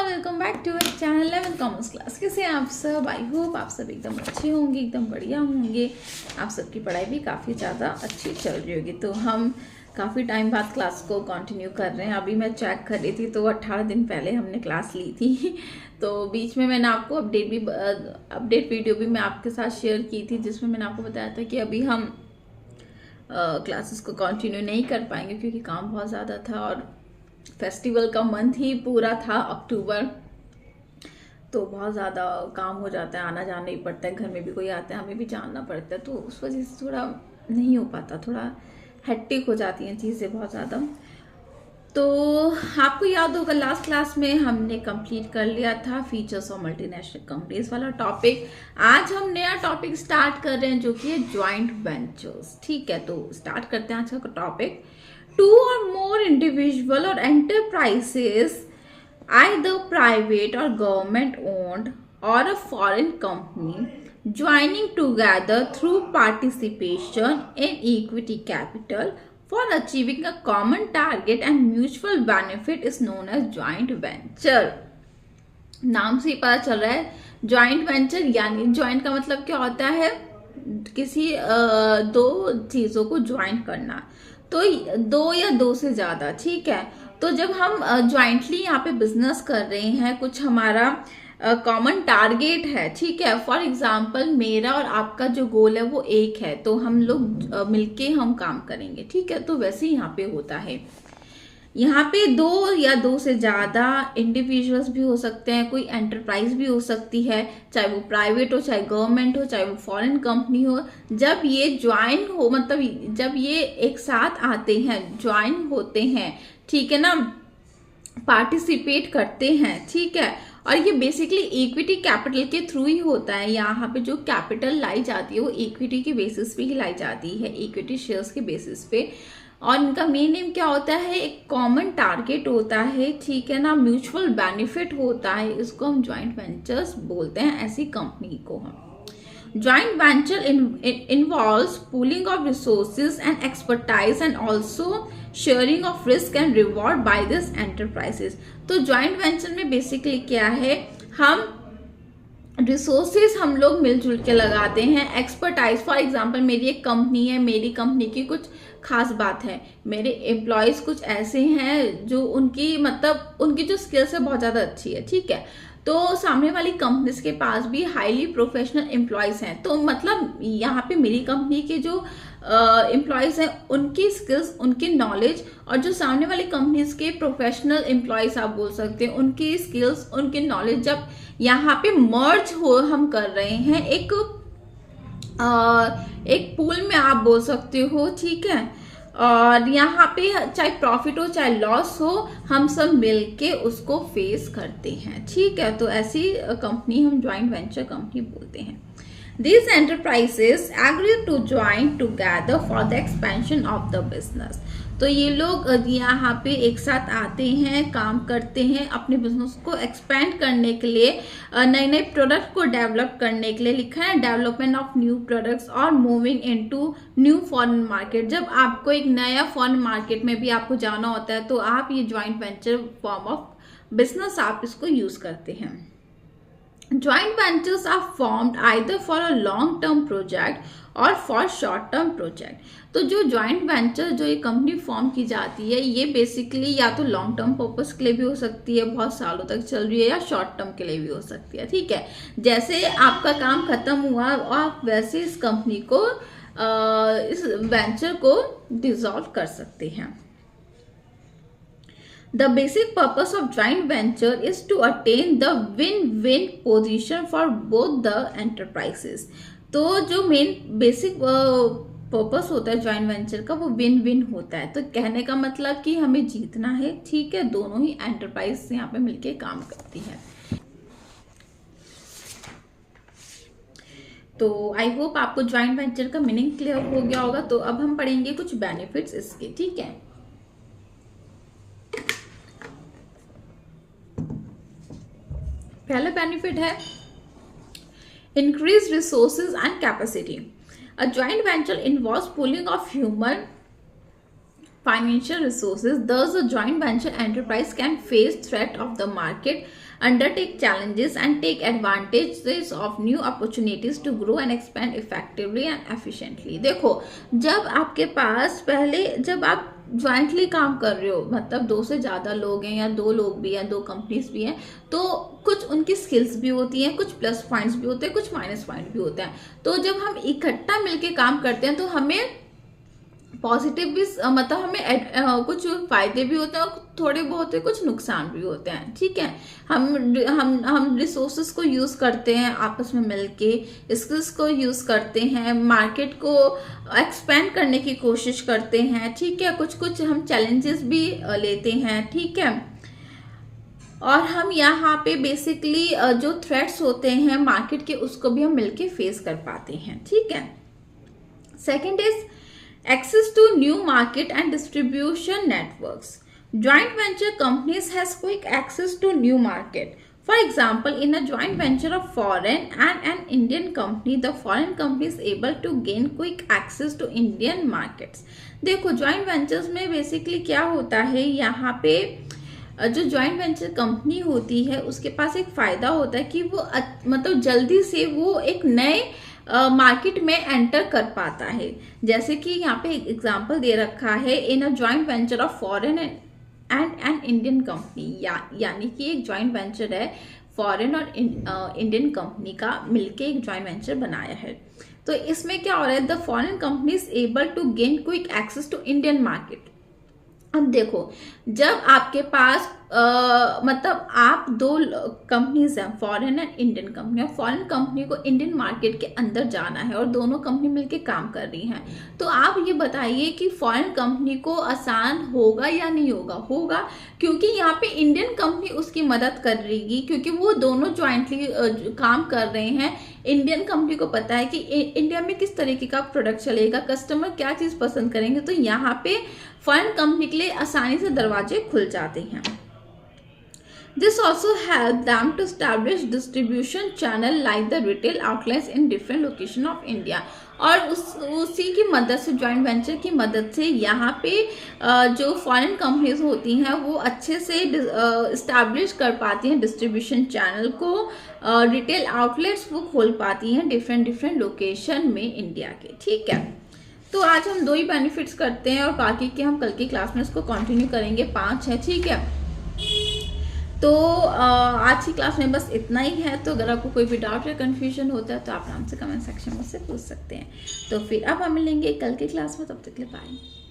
Welcome back to our channel 11 commerce class. कैसे हैं आप सब? आई होप आप सब एकदम अच्छे होंगे, एकदम बढ़िया होंगे। आप सबकी पढ़ाई भी काफ़ी ज़्यादा अच्छी चल रही होगी। तो हम काफ़ी टाइम बाद क्लास को कंटिन्यू कर रहे हैं। अभी मैं चेक कर रही थी तो 18 दिन पहले हमने क्लास ली थी तो बीच में मैंने आपको अपडेट वीडियो भी मैं आपके साथ शेयर की थी, जिसमें मैंने आपको बताया था कि अभी हम क्लासेस को कंटिन्यू नहीं कर पाएंगे क्योंकि काम बहुत ज़्यादा था और फेस्टिवल का मंथ ही पूरा था अक्टूबर, तो बहुत ज़्यादा काम हो जाता है, आना जाना ही पड़ता है, घर में भी कोई आता है हमें भी जानना पड़ता है, तो उस वजह से थोड़ा नहीं हो पाता, थोड़ा हेक्टिक हो जाती हैं चीज़ें बहुत ज़्यादा। तो आपको याद होगा लास्ट क्लास में हमने कंप्लीट कर लिया था फीचर्स ऑफ मल्टीनेशनल कंपनीज वाला टॉपिक। आज हम नया टॉपिक स्टार्ट कर रहे हैं जो कि है ज्वाइंट वेंचर्स। ठीक है, तो स्टार्ट करते हैं आज का topic. Two or more individual or enterprises, either private or government owned, or a foreign company, joining together through participation in equity capital for achieving a common target and mutual benefit is known as joint venture. नाम से ही पता चल रहा है joint venture, यानी joint का मतलब क्या होता है? किसी दो चीजों को ज्वाइंट करना, तो दो या दो से ज्यादा। ठीक है, तो जब हम ज्वाइंटली यहाँ पे बिजनेस कर रहे हैं, कुछ हमारा कॉमन टारगेट है, ठीक है, फॉर एग्जांपल मेरा और आपका जो गोल है वो एक है, तो हम लोग मिलके हम काम करेंगे। ठीक है, तो वैसे ही यहाँ पे होता है। यहाँ पे दो या दो से ज्यादा इंडिविजुअल्स भी हो सकते हैं, कोई एंटरप्राइज भी हो सकती है, चाहे वो प्राइवेट हो, चाहे गवर्नमेंट हो, चाहे वो फॉरेन कंपनी हो। जब ये ज्वाइन हो, मतलब जब ये एक साथ आते हैं, ज्वाइन होते हैं, ठीक है ना, पार्टिसिपेट करते हैं, ठीक है, और ये बेसिकली इक्विटी कैपिटल के थ्रू ही होता है। यहाँ पे जो कैपिटल लाई जाती है वो इक्विटी के बेसिस पे ही लाई जाती है, इक्विटी शेयर्स के बेसिस पे। और इनका मेन एम क्या होता है? एक कॉमन टारगेट होता है, ठीक है ना, म्यूचुअल बेनिफिट होता है, इसको हम ज्वाइंट वेंचर्स बोलते हैं, ऐसी कंपनी को हम। Joint venture involves pooling of resources and expertise and also sharing of risk and reward by these enterprises. तो joint venture में basically क्या है? हम रिसोर्सेज हम लोग मिलजुल के लगाते हैं, एक्सपर्टाइज, फॉर एग्जांपल मेरी एक कंपनी है, मेरी कंपनी की कुछ खास बात है, मेरे एम्प्लॉयज कुछ ऐसे हैं जो उनकी जो स्किल्स है बहुत ज़्यादा अच्छी है, ठीक है, तो सामने वाली कंपनीज के पास भी हाईली प्रोफेशनल एम्प्लॉयज हैं, तो मतलब यहाँ पे मेरी कंपनी के जो एम्प्लॉयज हैं उनकी स्किल्स, उनकी नॉलेज, और जो सामने वाली कंपनीज के प्रोफेशनल एम्प्लॉयज आप बोल सकते हैं, उनकी स्किल्स, उनकी नॉलेज जब यहाँ पे मर्ज हो हम कर रहे हैं एक पूल में आप बोल सकते हो, ठीक है, और यहाँ पे चाहे प्रॉफिट हो चाहे लॉस हो, हम सब मिलके उसको फेस करते हैं। ठीक है, तो ऐसी कंपनी हम ज्वाइंट वेंचर कंपनी बोलते हैं। These enterprises agree to join together for the expansion of the business. तो ये लोग यहाँ पे एक साथ आते हैं, काम करते हैं, अपने बिजनेस को एक्सपेंड करने के लिए, नए नए प्रोडक्ट को डेवलप करने के लिए। लिखा है डेवलपमेंट ऑफ न्यू प्रोडक्ट्स और moving into new foreign market. जब आपको एक नया फॉरेन मार्केट में भी आपको जाना होता है तो आप ये joint venture form of business आप इसको यूज करते हैं। Joint ventures are formed either for a long-term project or for short-term project. तो जो ज्वाइंट वेंचर जो ये कंपनी फॉर्म की जाती है, ये बेसिकली या तो लॉन्ग टर्म पर्पस के लिए भी हो सकती है, बहुत सालों तक चल रही है, या शॉर्ट टर्म के लिए भी हो सकती है। ठीक है, जैसे आपका काम खत्म हुआ और आप वैसे इस कंपनी को, इस वेंचर को डिसॉल्व कर सकते हैं। The basic purpose of joint venture is to attain the win-win position for both the enterprises. तो जो मेन बेसिक पर्पस होता है ज्वाइंट वेंचर का वो विन विन होता है। तो कहने का मतलब कि हमें जीतना है, ठीक है, दोनों ही एंटरप्राइज यहाँ पे मिलके काम करती है। तो आई होप आपको ज्वाइंट वेंचर का मीनिंग क्लियर हो गया होगा। तो अब हम पढ़ेंगे कुछ बेनिफिट्स इसके, ठीक है। पहला बेनिफिट है increase resources and capacity. A joint venture involves pooling of human financial resources, thus a joint venture enterprise can face threat of the market, undertake challenges and take advantages of new opportunities to grow and expand effectively and efficiently. देखो, जब आपके पास पहले जब आप jointly काम कर रहे हो, मतलब 2 से ज़्यादा लोग हैं या 2 लोग भी हैं, 2 कंपनीज भी हैं, तो कुछ उनकी स्किल्स भी होती हैं, कुछ प्लस पॉइंट्स भी होते हैं, कुछ माइनस पॉइंट भी होते हैं। तो जब हम इकट्ठा मिलके काम करते हैं तो हमें पॉजिटिव भी मतलब हमें कुछ फायदे भी होते हैं और थोड़े बहुत कुछ नुकसान भी होते हैं। ठीक है, हम रिसोर्सेज को यूज़ करते हैं आपस में मिलके, स्किल्स को यूज़ करते हैं, मार्केट को एक्सपेंड करने की कोशिश करते हैं। ठीक है, कुछ हम चैलेंजेस भी लेते हैं। ठीक है, और हम यहाँ पे बेसिकली जो थ्रेट्स होते हैं मार्केट के, उसको भी हम मिलके फेस कर पाते हैं। ठीक है, second is access to new market and distribution networks. Joint venture companies has quick access to new market. For example, in a joint venture of foreign and an Indian company, the foreign company is able to gain quick access to Indian markets. देखो, joint ventures में basically क्या होता है, यहाँ पे जो joint venture company होती है उसके पास एक फ़ायदा होता है कि वो मतलब जल्दी से वो एक नए मार्केट में एंटर कर पाता है। जैसे कि यहाँ पे एक एग्जांपल दे रखा है, in a joint venture of foreign and an Indian company, यानी कि एक जॉइंट वेंचर है, फॉरेन और इंडियन कंपनी का मिलके एक जॉइंट वेंचर बनाया है। तो इसमें क्या हो रहा है, the foreign company is able to gain quick access to Indian market. अब देखो, जब आपके पास मतलब आप 2 कंपनीज हैं, फॉरेन एंड इंडियन कंपनी, और फॉरेन कंपनी को इंडियन मार्केट के अंदर जाना है और दोनों कंपनी मिलके काम कर रही हैं, तो आप ये बताइए कि फॉरेन कंपनी को आसान होगा या नहीं होगा? होगा, क्योंकि यहाँ पे इंडियन कंपनी उसकी मदद कर रही, क्योंकि वो दोनों ज्वाइंटली काम कर रहे हैं। इंडियन कंपनी को पता है कि इंडिया में किस तरीके का प्रोडक्ट चलेगा, कस्टमर क्या चीज़ पसंद करेंगे, तो यहाँ पे फॉरेन कंपनी के लिए आसानी से दरवाजे खुल जाते हैं। This also help them to establish distribution channel like the retail outlets in different location of India. और उसी की मदद से, जॉइंट वेंचर की मदद से यहाँ पे जो फॉरेन कंपनीज होती हैं वो अच्छे से इस्टेब्लिश कर पाती हैं डिस्ट्रीब्यूशन चैनल को, रिटेल आउटलेट्स वो खोल पाती हैं डिफरेंट लोकेशन में इंडिया के। ठीक है, तो आज हम 2 ही बेनिफिट्स करते हैं और बाकी के हम कल की क्लास में इसको कंटिन्यू करेंगे, 5 है। ठीक है, तो आज की क्लास में बस इतना ही है। तो अगर आपको कोई भी डाउट या कन्फ्यूजन होता है तो आप आराम से कमेंट सेक्शन में से पूछ सकते हैं। तो फिर अब हम मिलेंगे कल की क्लास में, तब तक के लिए बाय।